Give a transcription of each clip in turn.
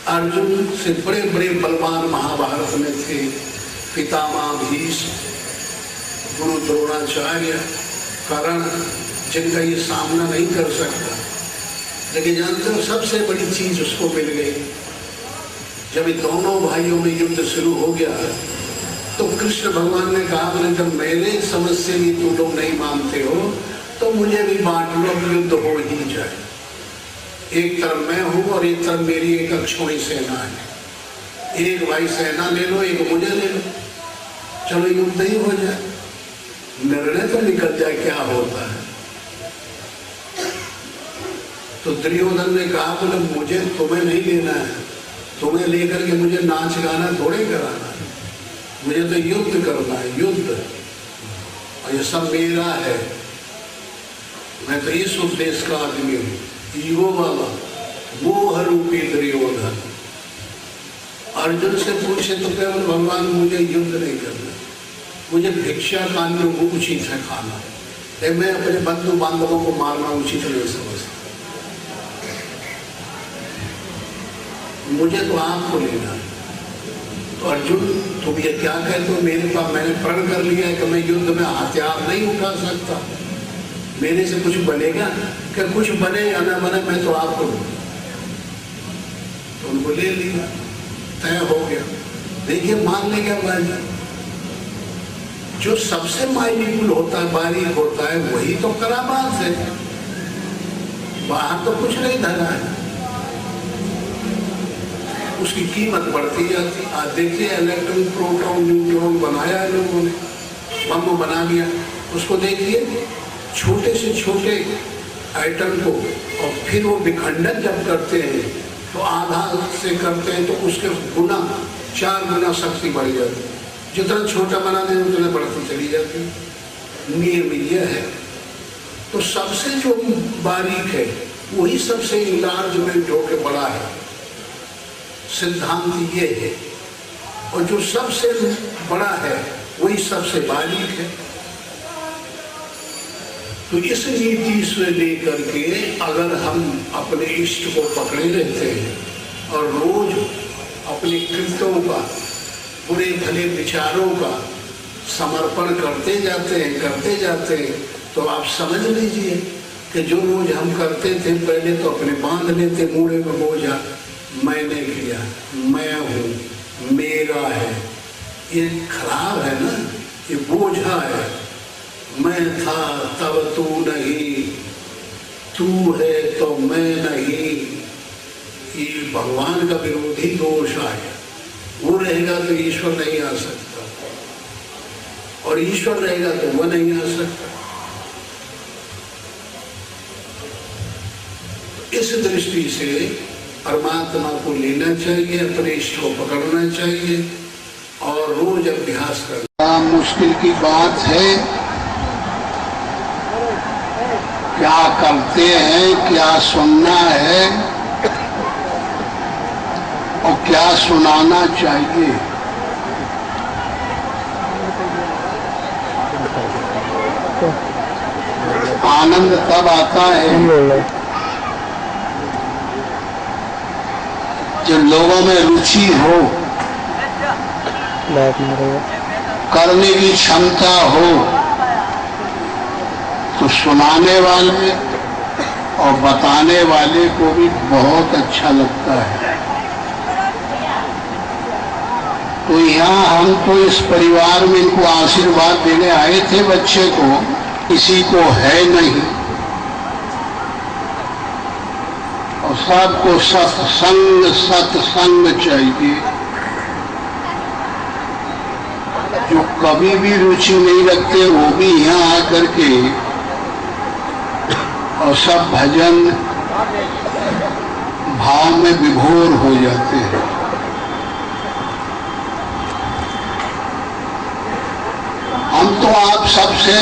अर्जुन से बड़े बड़े बलवान महाभारत में थे, पितामह भीष्म, गुरु द्रोणाचार्य, कर्ण, जिनका ये सामना नहीं कर सकता। लेकिन जानते हो सबसे बड़ी चीज उसको मिल गई। जब इन दोनों भाइयों में युद्ध शुरू हो गया तो कृष्ण भगवान ने कहा, बोले जब मेरे समस्या भी तुम लोग नहीं मानते हो तो मुझे भी बांट लो, युद्ध हो ही जाए। एक तरफ मैं हूं और एक तरफ मेरी एक अक्षौणी सेना है। एक भाई सेना ले लो, एक मुझे ले लो, चलो युद्ध ही हो जाए, निर्णय तो निकल जाए क्या होता है। तो दुर्योधन ने कहा, बोले मुझे तुम्हें नहीं लेना है, तुम्हें लेकर के मुझे नाच गाना थोड़े कराना है, मुझे तो युद्ध करना है, युद्ध, और ये सब मेरा है। मैं तो इस उद्देश्य का आदमी हूं, ईगो वाला, मोह रूपी दुर्योधन। अर्जुन से पूछे तो केवल भगवान मुझे युद्ध नहीं करना, मुझे भिक्षा खाने वो उचित है खाना, मैं अपने बंधु बांधवों को मारना उचित नहीं समझता, मुझे तो आपको लेना है। तो अर्जुन तुम ये क्या कहते हो, मेरे पास मैंने प्रण कर लिया है कि मैं युद्ध में हथियार नहीं उठा सकता, मेरे से कुछ बनेगा क्या, कुछ बने या ना बने मैं तो आपको लूँ। तो उनको ले लिया, तय हो गया। देखिए मानने क्या बात है, जो सबसे माइन्यूट होता है, बारीक होता है, वही तो करामात है, बाहर तो कुछ नहीं धरा है, उसकी कीमत बढ़ती जाती। आज देखिए इलेक्ट्रॉन, प्रोटॉन, न्यूट्रॉन बनाया है लोगों ने, बम बना दिया, उसको देखिए छोटे से छोटे आइटम को, और फिर वो विखंडन जब करते हैं तो आधा से करते हैं तो उसके गुना 4 गुना शक्ति बढ़ जाती है, जितना छोटा बना दें उतना बढ़ती चली जाती है। नियम यह है। तो सबसे जो बारीक है वही सबसे इलार्जमेंट होकर बड़ा है, सिद्धांत ये है, और जो सबसे बड़ा है वही सबसे बारीक है। तो इस नीति से लेकर के अगर हम अपने इष्ट को पकड़े रहते हैं और रोज अपने कृत्यों का, बुरे भले विचारों का समर्पण करते जाते हैं, तो आप समझ लीजिए कि जो रोज हम करते थे, पहले तो अपने बांध लेते मूड़े में बोझा, मैंने किया, मैं हूँ, मेरा है, ये खराब है ना, ये बोझा है। मैं था तब तू नहीं, तू है तो मैं नहीं, ये भगवान का विरोधी दोष आया। वो रहेगा तो ईश्वर नहीं आ सकता, और ईश्वर रहेगा तो वो नहीं आ सकता। इस दृष्टि से परमात्मा को लेना चाहिए, अपने इष्ट को पकड़ना चाहिए और रोज अभ्यास करना। मुश्किल की बात है, क्या करते हैं, क्या सुनना है और क्या सुनाना चाहिए। आनंद तब आता है जब लोगों में रुचि हो, करने की क्षमता हो, तो सुनाने वाले और बताने वाले को भी बहुत अच्छा लगता है। तो यहाँ हम तो इस परिवार में इनको आशीर्वाद देने आए थे बच्चे को, किसी को है नहीं, और सबको सत्संग चाहिए। जो कभी भी रुचि नहीं रखते वो भी यहाँ आकर के और सब भजन भाव में विभोर हो जाते हैं। हम तो आप सबसे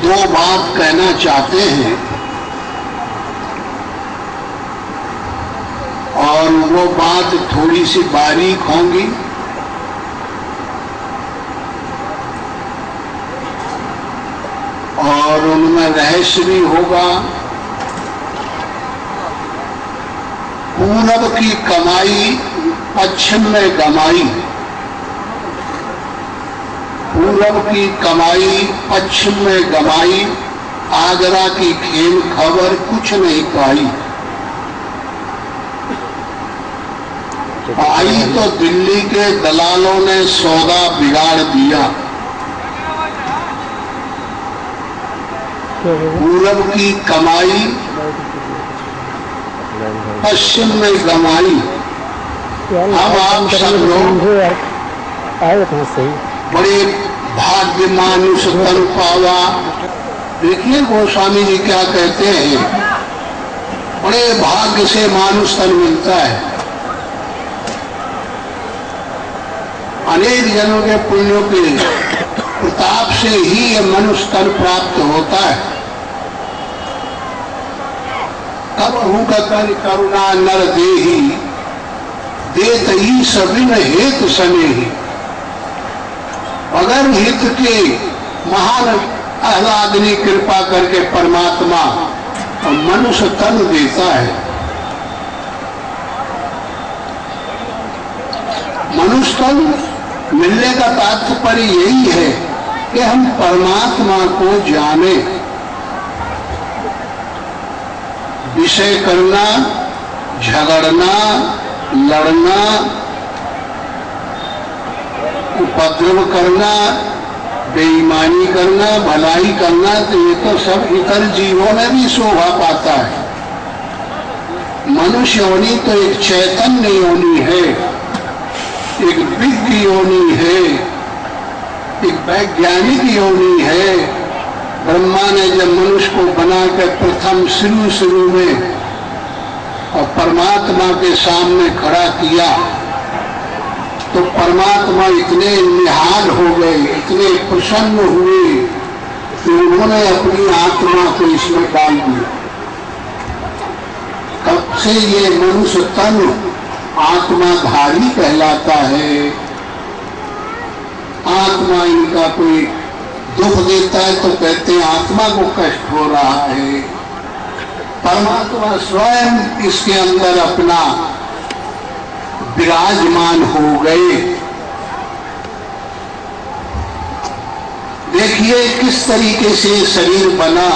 2 बात कहना चाहते हैं, और वो बात थोड़ी सी बारीक होंगी, और उनमें रहस्य भी होगा, पूरब की कमाई पश्चिम में गमाई, पूरब की कमाई पश्चिम में गमाई, आगरा की खेल खबर कुछ नहीं पाई। आई तो दिल्ली के दलालों ने सौदा बिगाड़ दिया। पूरब की कमाई पश्चिम में गमाई। अब आप सब लोग बड़े भाग्य मानुष तन पावा। देखिए गोस्वामी जी क्या कहते हैं, बड़े भाग्य से मानुष तन मिलता है। अनेक जनों के पुण्यों के प्रताप से ही यह मनुष्य तन प्राप्त होता है। कबहू कर करुणा नर देही, देत ही सबिन हेत सनेही। अगर हित के महान आह्लादनी कृपा करके परमात्मा मनुष्य तन देता है। मनुष्य तन मिलने का तात्पर्य यही है कि हम परमात्मा को जाने। विषय करना, झगड़ना, लड़ना, उपद्रव करना, बेईमानी करना, भलाई करना, तो ये तो सब इतर जीवों में भी शोभा पाता है। मनुष्य योनि तो एक चैतन्य योनि है, एक विज्ञ योनि है, एक वैज्ञानिक योनि है। ब्रह्मा ने जब मनुष्य को बना के प्रथम शुरू में और परमात्मा के सामने खड़ा किया तो परमात्मा इतने निहाल हो गए, इतने प्रसन्न हुए कि उन्होंने अपनी आत्मा को इसमें डाल दिया। तब से ये मनुष्य तन आत्माधारी कहलाता है। आत्मा इनका कोई दुख देता है तो कहते हैं आत्मा को कष्ट हो रहा है। परमात्मा स्वयं इसके अंदर अपना विराजमान हो गए। देखिए किस तरीके से शरीर बना।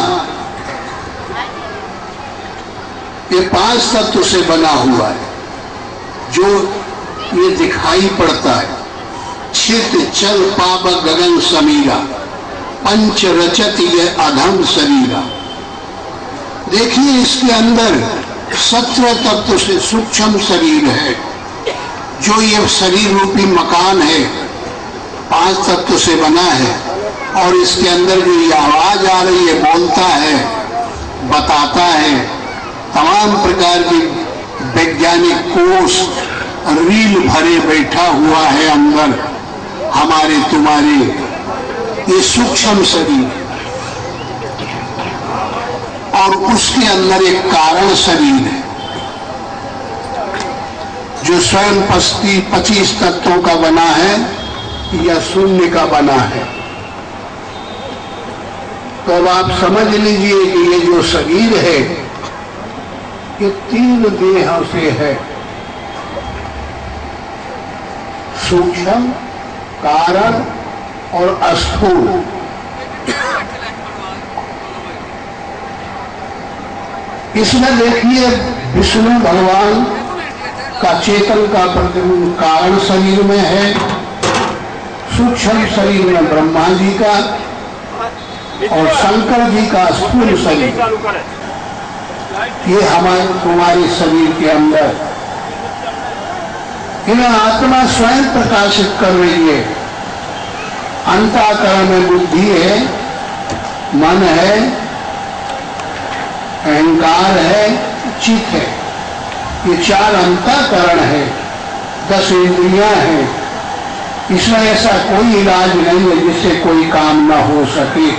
ये 5 तत्व से बना हुआ है जो ये दिखाई पड़ता है। छित चल पावक गगन समीरा, पंच रचत ये अधम शरीरा। देखिए इसके अंदर 17 तत्व से सूक्ष्म शरीर है जो ये शरीर रूपी मकान है, 5 तत्व से बना है। और इसके अंदर जो ये आवाज आ रही है, बोलता है, बताता है, तमाम प्रकार की वैज्ञानिक कोष रील भरे बैठा हुआ है अंदर हमारे तुम्हारे ये सूक्ष्म शरीर। और उसके अंदर एक कारण शरीर है जो स्वयं 25 तत्वों का बना है या शून्य का बना है। तो अब आप समझ लीजिए कि ये जो शरीर है ये 3 देह से है, सूक्ष्म, कारण और स्थूल। इसमें देखिए विष्णु भगवान का चेतन का प्रतिबिंब कारण शरीर में है, सूक्ष्म शरीर में ब्रह्मा जी का और शंकर जी का स्थूल शरीर। ये हमारे तुम्हारे शरीर के अंदर इन्हें आत्मा स्वयं प्रकाशित कर रही है। अंतःकरण में बुद्धि है, मन है, अहंकार है, चित्त है। ये 4 अंतःकरण है, 10 इंद्रियां हैं। इसमें ऐसा कोई इलाज नहीं है जिससे कोई काम न हो सके।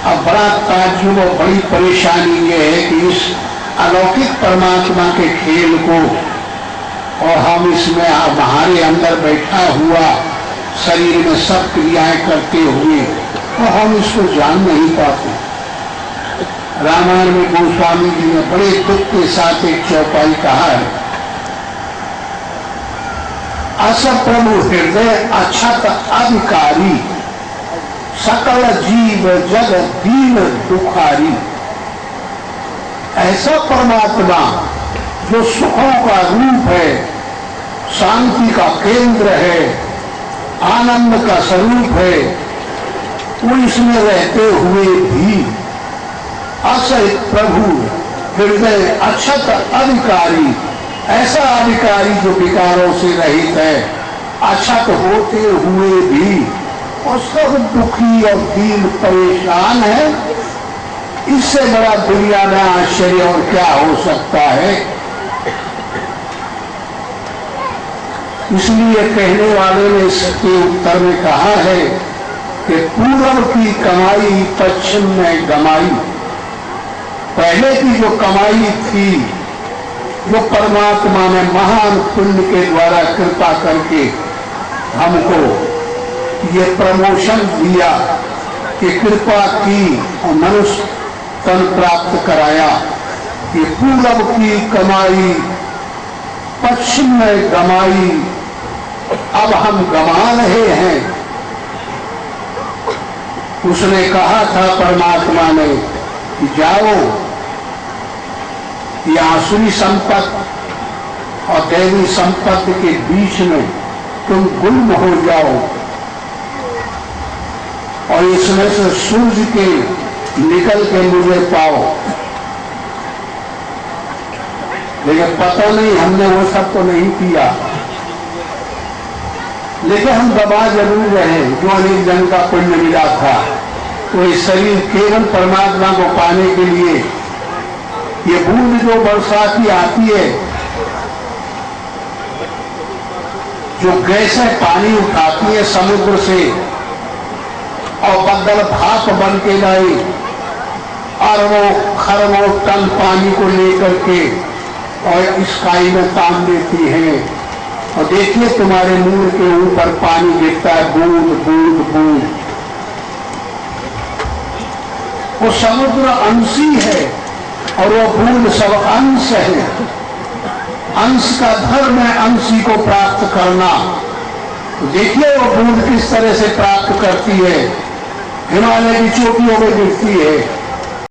अब बड़ा ताज्जुब और बड़ी परेशानी ये है कि इस अलौकिक परमात्मा के खेल को और हम इसमें हमारे अंदर बैठा हुआ शरीर में सब क्रियाएं करते हुए और हम इसको जान नहीं पाते। रामायण में गोस्वामी जी ने बड़े दुख के साथ एक चौपाई कहा है, अस प्रभु हृदय अछत अधिकारी, सकल जीव जग दीन दुखारी। ऐसा परमात्मा जो सुखों का रूप है, शांति का केंद्र है, आनंद का स्वरूप है, वो इसमें रहते हुए भी असत प्रभु हृदय अछत अधिकारी, ऐसा अधिकारी जो विकारों से रहित है, अछत होते हुए भी और सब दुखी और दीन परेशान है, इससे बड़ा दुनिया में आश्चर्य और क्या हो सकता है। इसलिए कहने वाले ने इसके उत्तर में कहा है कि पूर्व की कमाई पश्चिम में गमाई। पहले की जो कमाई थी, जो परमात्मा ने महान पुण्य के द्वारा कृपा करके हमको ये प्रमोशन दिया कि कृपा की और मनुष्य तन प्राप्त कराया, कि पूर्व की कमाई पश्चिम में गमाई, अब हम गमा रहे हैं। उसने कहा था परमात्मा ने कि जाओ, ये आसुरी संपत्ति और दैवी संपत्ति के बीच में तुम गुम हो जाओ और इसमें से सूर्य के निकल के मुझे पाओ। लेकिन पता नहीं हमने वो सब तो नहीं किया, लेकिन हम दबा जरूर रहे जो अनेक जन का पुण्य मिला था। तो ये शरीर केवल परमात्मा को पाने के लिए, ये बूंद जो बरसात की आती है, जो गैसें पानी उठाती है समुद्र से और बदल भाप बन के लाई अरबों खरबों टन पानी को लेकर के और स्काई में तान देती है, और देखिए तुम्हारे मुंह के ऊपर पानी गिरता है, बूंद बूंद बूंद। वो समुद्र अंशी है और वो बूंद सब अंश है। अंश का धर्म है अंशी को प्राप्त करना। तो देखिए वो बूंद किस तरह से प्राप्त करती है, हिमालय की चोटियों में गिरती है,